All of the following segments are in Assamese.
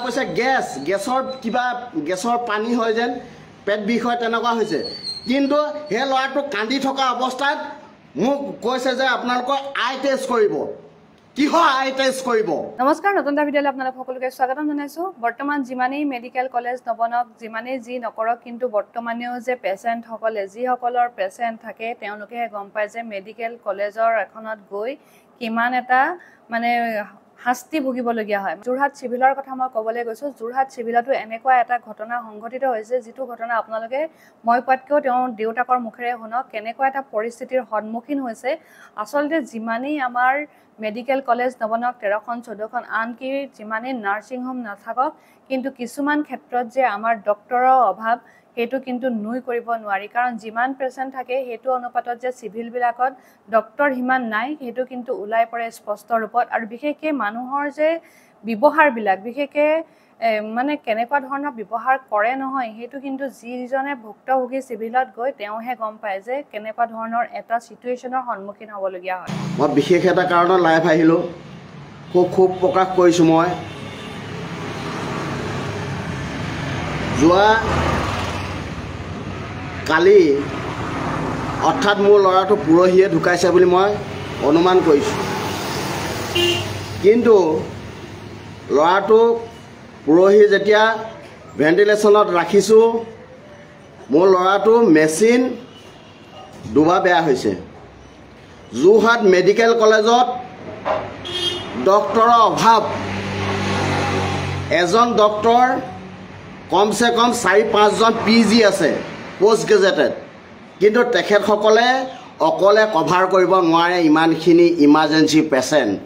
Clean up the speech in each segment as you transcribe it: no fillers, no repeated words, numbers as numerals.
কৈছে গেছৰ পানী হয় যেন পেট বিষ হয় তেনেকুৱা হৈছে কিন্তু সেই ল'ৰাটো কান্দি থকা অৱস্থাত মোক কৈছে যে আপোনালোকৰ আই টেষ্ট কৰিব কিহৰ আই টেষ্ট কৰিব নমস্কাৰ নতুন এটা ভিডিঅ'লৈ আপোনালোক সকলোকে স্বাগতম জনাইছো বৰ্তমান যিমানেই মেডিকেল কলেজ নবনক যিমানেই যি নকৰক কিন্তু বৰ্তমানেও যে পেশেন্ট সকলে যিসকলৰ পেশেন্ট থাকে তেওঁলোকেহে গম পায় যে মেডিকেল কলেজৰ এখনত গৈ কিমান এটা মানে শাস্তি ভুগিবলগীয়া হয় যোৰহাট চিভিলৰ কথা মই ক'বলৈ গৈছো যোৰহাট চিভিলতো এনেকুৱা এটা ঘটনা সংঘটিত হৈছে যিটো ঘটনা আপোনালোকে মই কোৱাতকৈ তেওঁৰ দেউতাকৰ মুখেৰে শুনক কেনেকুৱা এটা পৰিস্থিতিৰ সন্মুখীন হৈছে আচলতে যিমানেই আমাৰ মেডিকেল কলেজ নবনক 13খন 14খন আনকি যিমানেই নাৰ্ছিং হোম নাথাকক কিন্তু কিছুমান ক্ষেত্ৰত যে আমাৰ ডক্টৰৰ অভাৱ হেতু কিন্তু নুই কৰিব নোৱাৰি কাৰণ যিমান পেশেন্ট থাকে হেতু অনুপাতত যে সিভিল বিলাকত ডক্টৰ হিমান নাই হেতু কিন্তু উলাই পৰে স্পষ্ট ৰূপত আৰু বিশেষকৈ মানুহৰ যে ব্যৱহাৰ বিলাক বিশেষকৈ মানে কেনেকুৱা ধৰণৰ ব্যৱহাৰ কৰে নহয় হেতু কিন্তু যিজনে ভুক্তভোগী সিভিলত গৈ তেওঁহে গম পায় যে কেনেকুৱা ধৰণৰ এটা সিচুৱেচনৰ সন্মুখীন হ'বলগীয়া হয় মই বিশেষ এটা কাৰণত লাইভ আহিলো খুব প্ৰকাশ কৰিছো মই যোৱা কালি অৰ্থাৎ মোৰ ল'ৰাটো পুৰহিয়ে ঢুকাইছে বুলি মই অনুমান কৰিছোঁ কিন্তু ল'ৰাটো পুৰহি যেতিয়া ভেণ্টিলেশ্যনত ৰাখিছোঁ মোৰ ল'ৰাটো মেচিন দুবাৰ বেয়া হৈছে যোৰহাট মেডিকেল কলেজত ডক্টৰৰ অভাৱ এজন ডক্টৰ কমসে কম 4-5জন PG আছে পোষ্ট গ্ৰেজুৱেটেড কিন্তু তেখেতসকলে অকলে কভাৰ কৰিব নোৱাৰে ইমানখিনি emergency patient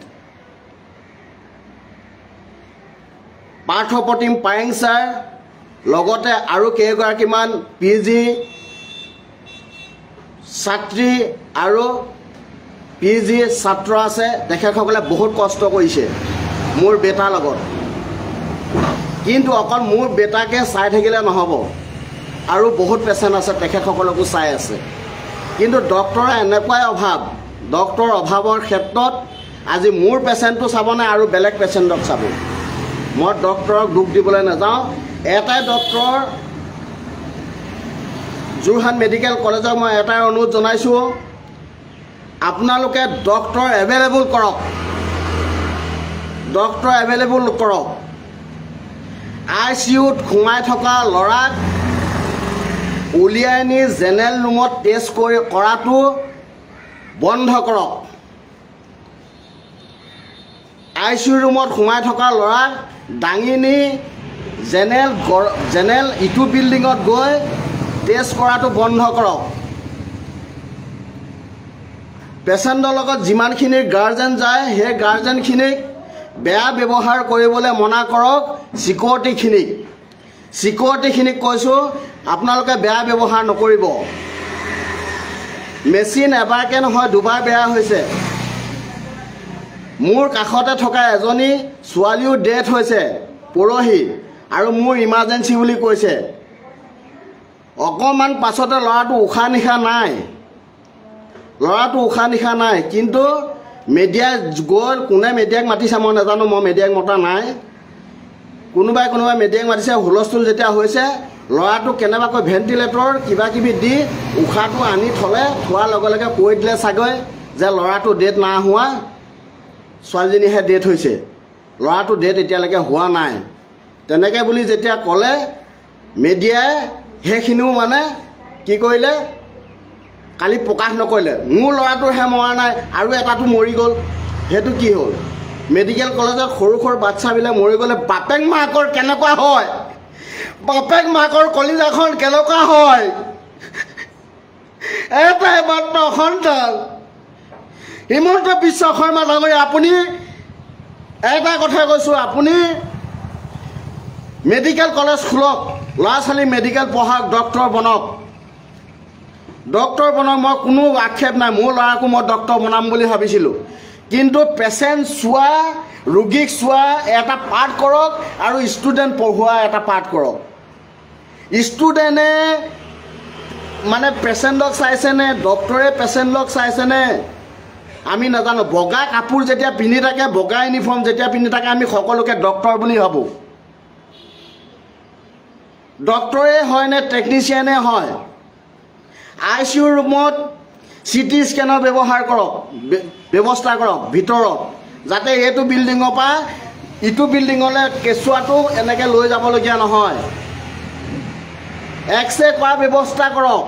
Parthapratim Payeng sir লগতে আৰু কেইগৰাকীমান PG ছাত্ৰী আৰু PG ছাত্ৰ আছে তেখেতসকলে বহুত কষ্ট কৰিছে মোৰ বেটাৰ লগত কিন্তু অকল মোৰ বেটাকে চাই থাকিলে নহ'ব আৰু বহুত পেশেন্ট আছে তেখেতসকলকো চাই আছে কিন্তু ডক্টৰৰ এনেকুৱাই অভাৱ ডক্টৰৰ অভাৱৰ ক্ষেত্ৰত আজি মোৰ পেশেন্টটো চাব নাই আৰু বেলেগ পেশেন্টক চাব মই ডক্টৰক দুখ দিবলৈ নাযাওঁ এটাই ডক্টৰ যোৰহাট মেডিকেল কলেজক মই এটাই অনুৰোধ জনাইছোঁ আপোনালোকে ডক্টৰ এভেইলেবল কৰক ICUত সোমাই থকা ল'ৰাক উলিয়াই নি জেনেৰেল ৰুমত টেষ্ট কৰাটো বন্ধ কৰক ICU ৰুমত সোমাই থকা ল'ৰাক দাঙি নি জেনেৰেল ইটো বিল্ডিঙত গৈ টেষ্ট কৰাটো বন্ধ কৰক পেশেন্টৰ লগত যিমানখিনি গাৰ্জেন যায় সেই গাৰ্জেনখিনিক বেয়া ব্যৱহাৰ কৰিবলৈ মনা কৰক চিকিউৰিটিখিনিক কৈছোঁ আপোনালোকে বেয়া ব্যৱহাৰ নকৰিব মেচিন এবাৰকৈ নহয় দুবাৰ বেয়া হৈছে মোৰ কাষতে থকা এজনী ছোৱালীও ডেথ হৈছে পৰহি আৰু মোৰ ইমাৰ্জেঞ্চি বুলি কৈছে অকণমান পাছতে ল'ৰাটো উশাহ নিশা নাই কিন্তু মিডিয়া গৈ কোনে মিডিয়াক মাতিছে মই নাজানো মই মিডিয়াক মতা নাই কোনোবাই মিডিয়াক মাতিছে হুলস্থুল যেতিয়া হৈছে ল'ৰাটো কেনেবাকৈ ভেণ্টিলেটৰ কিবাকিবি দি উশাহটো আনি থোৱাৰ লগে লগে কৈ দিলে চাগৈ যে ল'ৰাটো ডেথ নাই হোৱা ছোৱালীজনীহে ডেথ হৈছে ল'ৰাটো ডেথ এতিয়ালৈকে হোৱা নাই তেনেকৈ বুলি যেতিয়া ক'লে মিডিয়াই সেইখিনিও মানে কি কৰিলে কালি প্ৰকাশ নকৰিলে মোৰ ল'ৰাটোহে মৰা নাই আৰু এটাটো মৰি গ'ল সেইটো কি হ'ল মেডিকেল কলেজত সৰু বাচ্চাবিলাক মৰি গ'লে বাপেক মাকৰ কেনেকুৱা হয় বাপেক মাকৰ কলিজাখন কেনেকুৱা হয় এটাই মাত্ৰ সন্তান হিমন্ত বিশ্ব শৰ্মা ডাঙৰীয়া আপুনি এটা কথা কৈছোঁ আপুনি মেডিকেল কলেজ খোলক ল'ৰা ছোৱালী মেডিকেল পঢ়াওক ডক্টৰ বনক মই কোনো আক্ষেপ নাই মোৰ ল'ৰাকো মই ডক্টৰ বনাম বুলি ভাবিছিলোঁ কিন্তু পেশেন্ট চোৱা ৰোগীক চোৱা এটা পাৰ্ট কৰক আৰু ষ্টুডেণ্ট পঢ়োৱা এটা পাৰ্ট কৰক ষ্টুডেণ্টে মানে পেশেন্টক চাইছেনে ডক্টৰে পেশেন্টক চাইছেনে আমি নাজানো বগা কাপোৰ যেতিয়া পিন্ধি থাকে বগা ইউনিফৰ্ম যেতিয়া পিন্ধি থাকে আমি সকলোকে ডক্টৰ বুলি ভাবোঁ ডক্টৰে হয় নে টেকনিচিয়ানে হয় ICU ৰুমত CT স্কেনৰ ব্যৱস্থা কৰক ভিতৰত যাতে এইটো বিল্ডিঙৰ পৰা ইটো বিল্ডিঙলৈ কেঁচুৱাটো এনেকৈ লৈ যাবলগীয়া নহয় X-ray কৰাৰ ব্যৱস্থা কৰক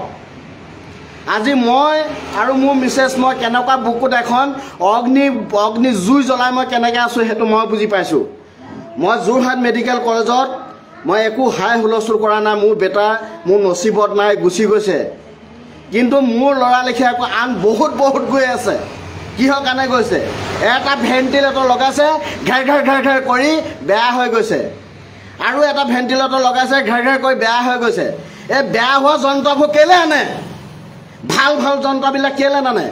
আজি মই আৰু মোৰ মিছেছ মই কেনেকুৱা বুকুত এখন অগ্নি জুই জ্বলাই মই কেনেকৈ আছোঁ সেইটো মই বুজি পাইছোঁ মই যোৰহাট মেডিকেল কলেজত মই একো হাই হুলস্থুল কৰা নাই মোৰ বেটা মোৰ নচিবত নাই গুচি গৈছে কিন্তু মোৰ ল'ৰা লেখীয়াকৈ আন বহুত গৈ আছে কিহৰ কাৰণে গৈছে এটা ভেণ্টিলেটৰ লগাইছে ঘাৰ কৰি বেয়া হৈ গৈছে আৰু এটা ভেণ্টিলেটৰ লগাইছে ঘাৰ কৰি বেয়া হৈ গৈছে এই বেয়া হোৱা যন্ত্ৰবোৰ কেলে আনে ভাল যন্ত্ৰবিলাক কেলে নানে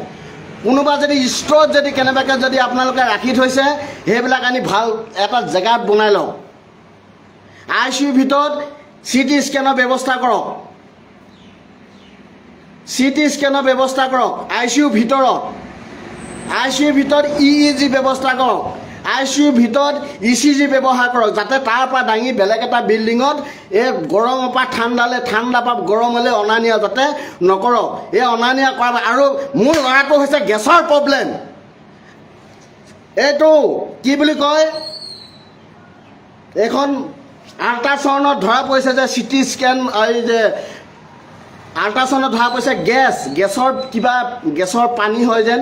কোনোবা যদি ষ্ট'ৰত যদি কেনেবাকৈ যদি আপোনালোকে ৰাখি থৈছে সেইবিলাক আনি ভাল এটা জেগাত বনাই লওক ICU ভিতৰত CT স্কেনৰ ব্যৱস্থা কৰক CT স্কেনৰ ব্যৱস্থা কৰক ICU ভিতৰত EEG ব্যৱস্থা কৰক ICU ভিতৰত ECG ব্যৱহাৰ কৰক যাতে তাৰ পৰা দাঙি বেলেগ এটা বিল্ডিঙত এই গৰমৰ পৰা ঠাণ্ডা পৰা গৰমলৈ অনা নিয়া যাতে নকৰক এই অনা নিয়া কৰা আৰু মোৰ ল'ৰাটো হৈছে গেছৰ প্ৰব্লেম এইটো কি বুলি কয় এখন আল্ট্ৰাচাউণ্ডত ধৰা পৰিছে যে CT স্কেন এই যে আল্ট্ৰাচাউণ্ডত ধৰা পৰিছে গেছৰ পানী হয় যেন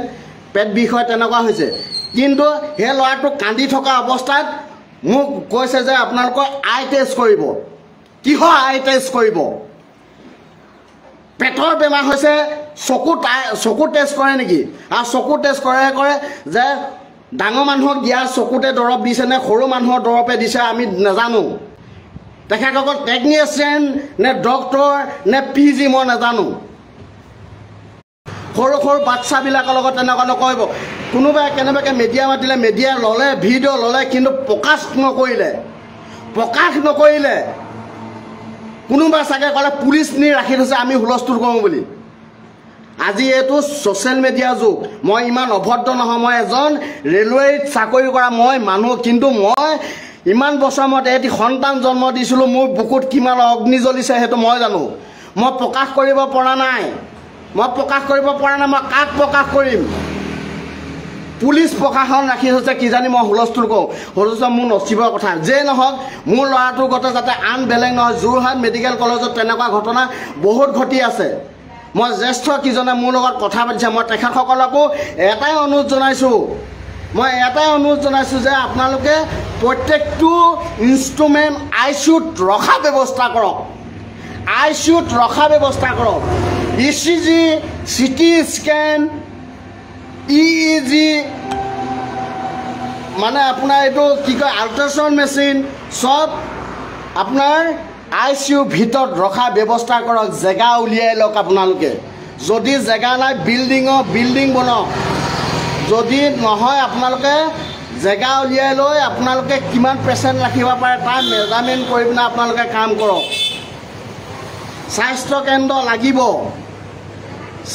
পেট বিষ হয় তেনেকুৱা হৈছে কিন্তু সেই ল'ৰাটো কান্দি থকা অৱস্থাত মোক কৈছে যে আপোনালোকৰ আই টেষ্ট কৰিব কিহৰ আই টেষ্ট কৰিব পেটৰ বেমাৰ হৈছে চকু টেষ্ট কৰে নেকি আৰু চকু টেষ্ট কৰে যে ডাঙৰ মানুহক দিয়া চকুতে দৰৱ দিছে নে সৰু মানুহৰ দৰৱে দিছে আমি নাজানো তেখেতসকল টেকনিচিয়ান নে ডক্টৰ নে PG মই নাজানো সৰু বাচ্চাবিলাকৰ লগত তেনেকুৱা নকৰিব কোনোবাই কেনেবাকৈ মিডিয়া মাতিলে মিডিয়া ল'লে ভিডিঅ' ল'লে কিন্তু প্ৰকাশ নকৰিলে কোনোবাই চাগে ক'লে পুলিচ নি ৰাখি থৈছে আমি হুলস্থুল কৰোঁ বুলি আজি এইটো ছ'চিয়েল মিডিয়া যুগ মই ইমান অভদ্ৰ নহয় মই এজন ৰেলৱেত চাকৰি কৰা মই মানুহ কিন্তু মই ইমান বছৰ মই এটি সন্তান জন্ম দিছিলোঁ মোৰ বুকুত কিমান অগ্নি জ্বলিছে সেইটো মই জানো মই প্ৰকাশ কৰিব পৰা নাই মই কাক প্ৰকাশ কৰিম পুলিচ প্ৰশাসন ৰাখি হৈছে কিজানি মই হুলস্থুল কৰোঁ হুলস্থুল মোৰ নচিবৰ কথা যে নহওক মোৰ ল'ৰাটোৰ গতে যাতে আন বেলেগ নহয় যোৰহাট মেডিকেল কলেজত তেনেকুৱা ঘটনা বহুত ঘটি আছে মই জ্যেষ্ঠ কিজনে মোৰ লগত কথা পাতিছে মই তেখেতসকলকো এটাই অনুৰোধ জনাইছোঁ যে আপোনালোকে প্ৰত্যেকটো ইনষ্ট্ৰুমেণ্ট ICUত ৰখা ব্যৱস্থা কৰক ECG CT স্কেন EEG মানে আপোনাৰ এইটো কি কয় আল্ট্ৰাচাউণ্ড মেচিন চব আপোনাৰ ICU ভিতৰত ৰখা ব্যৱস্থা কৰক জেগা উলিয়াই লওক আপোনালোকে যদি জেগা নাই বিল্ডিং বনাওক যদি নহয় আপোনালোকে জেগা উলিয়াই লৈ আপোনালোকে কিমান পেচেণ্ট ৰাখিব পাৰে তাৰ মেজাৰমেণ্ট কৰি পিনে আপোনালোকে কাম কৰক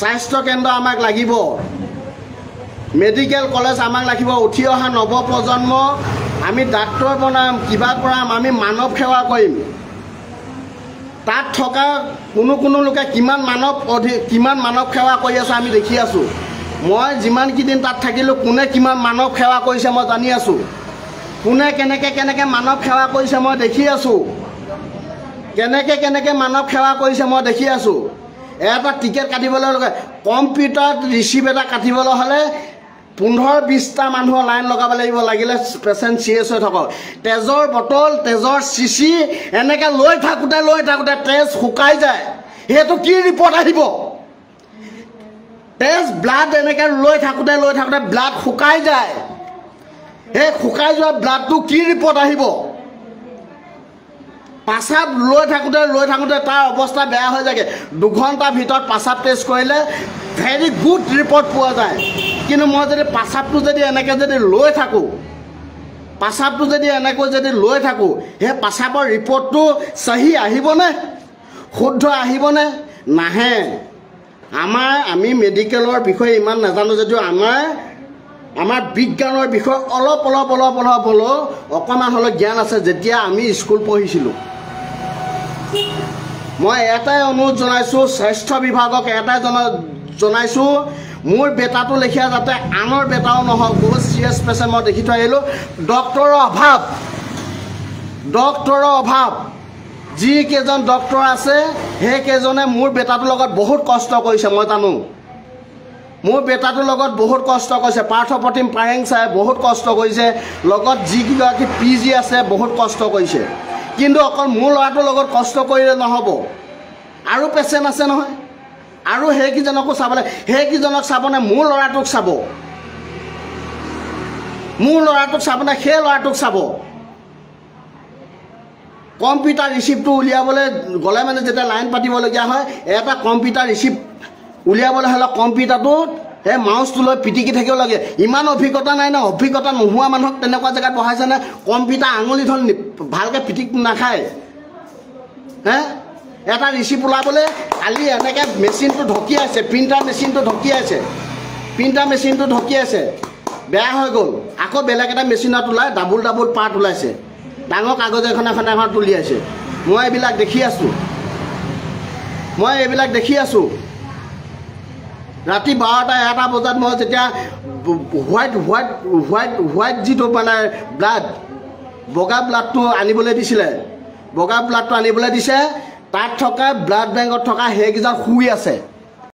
স্বাস্থ্যকেন্দ্ৰ আমাক লাগিব মেডিকেল কলেজ আমাক লাগিব উঠি অহা নৱপ্ৰজন্ম আমি ডাক্তৰ বনাম কিবা কৰাম আমি মানৱ সেৱা কৰিম তাত থকা কোনো লোকে কিমান মানৱ সেৱা কৰি আছে আমি দেখি আছোঁ মই যিমানকেইদিন তাত থাকিলোঁ কোনে কিমান মানৱ সেৱা কৰিছে মই জানি আছোঁ কোনে কেনেকৈ মানৱ সেৱা কৰিছে মই দেখি আছোঁ কেনেকৈ মানৱ সেৱা কৰিছে মই দেখি আছোঁ এটা টিকেট কাটিবলৈ লগে কম্পিউটাৰত ৰিচিপ্ট এটা কাটিবলৈ হ'লে 15-20টা মানুহৰ লাইন লগাব লাগিব লাগিলে পেচেণ্ট চিৰিয়াছ হৈ থাকক তেজৰ বটল তেজৰ চিচি এনেকৈ লৈ থাকোঁতে তেজ শুকাই যায় সেইটো কি ৰিপৰ্ট আহিব তেজ ব্লাড এনেকৈ লৈ থাকোঁতে ব্লাড শুকাই যায় সেই শুকাই যোৱা ব্লাডটো কি ৰিপৰ্ট আহিব পাচাব লৈ থাকোঁতে তাৰ অৱস্থা বেয়া হৈ যায়গৈ 2 ঘণ্টাৰ ভিতৰত পাচাব টেষ্ট কৰিলে ভেৰি গুড ৰিপৰ্ট পোৱা যায় কিন্তু মই যদি পাচাবটো যদি এনেকৈ যদি লৈ থাকোঁ সেই পাচাবৰ ৰিপৰ্টটো সহি আহিবনে শুদ্ধ আহিবনে নাহে আমি মেডিকেলৰ বিষয়ে ইমান নাজানো যদিও আমাৰ বিজ্ঞানৰ বিষয়ে অলপ হ'লেও অকণমান হ'লেও জ্ঞান আছে যেতিয়া আমি স্কুল পঢ়িছিলোঁ মই এটাই অনুৰোধ জনাইছোঁ, স্বাস্থ্য বিভাগক এটাই জনাইছোঁ, মোৰ বেটাটো লেখীয়া যাতে আনৰ বেটাও নহওক। বহুত চিৰিয়াছ পেচেণ্ট মই দেখি থৈ আহিলোঁ। ডক্টৰৰ অভাৱ। যিকেইজন ডক্টৰ আছে সেইকেইজনে মোৰ বেটাটোৰ লগত বহুত কষ্ট কৰিছে, মই জানো। মোৰ বেটাটোৰ লগত বহুত কষ্ট কৰিছে। পাৰ্থপ্ৰতিম পাৰেং চাই বহুত কষ্ট কৰিছে, লগত যিকেইগৰাকী PG আছে বহুত কষ্ট কৰিছে। কিন্তু অকল মোৰ ল'ৰাটোৰ লগত কষ্ট কৰিলে নহ'ব, আৰু পেচেণ্ট আছে নহয়, আৰু সেইকেইজনকো চাবলৈ, সেইকেইজনক চাবনে মোৰ ল'ৰাটোক চাব, মোৰ ল'ৰাটোক চাবনে সেই ল'ৰাটোক চাব। কম্পিউটাৰ ৰিচিপ্টটো উলিয়াবলৈ গ'লে মানে যেতিয়া লাইন পাতিবলগীয়া হয়, এটা কম্পিউটাৰ ৰিচিপ্ট উলিয়াবলৈ হ'লে কম্পিউটাৰটোত সেই মাউচটো লৈ পিটিকি থাকিব লাগে। ইমান অভিজ্ঞতা নাই ন, অভিজ্ঞতা নোহোৱা মানুহক তেনেকুৱা জেগাত বহাইছেনে? কম্পিউটাৰ আঙুলি ধন ভালকৈ পিটিক নাখায়। এটা ৰিচিপ্ট ওলাবলৈ কালি এনেকৈ মেচিনটো ঢকিয়াইছে, প্ৰিণ্টাৰ মেচিনটো ঢকিয়াইছে, বেয়া হৈ গ'ল। আকৌ বেলেগ এটা মেচিনত ওলাই ডাবুল পাৰ্ট ওলাইছে, ডাঙৰ কাগজ এখন উলিয়াইছে। মই এইবিলাক দেখি আছোঁ। ৰাতি 12টা-1টা বজাত মই যেতিয়া হোৱাইট যিটো মানে বগা ব্লাডটো আনিবলৈ দিছে, তাত থকা ব্লাড বেংকত থকা সেইকেইজন শুই আছে।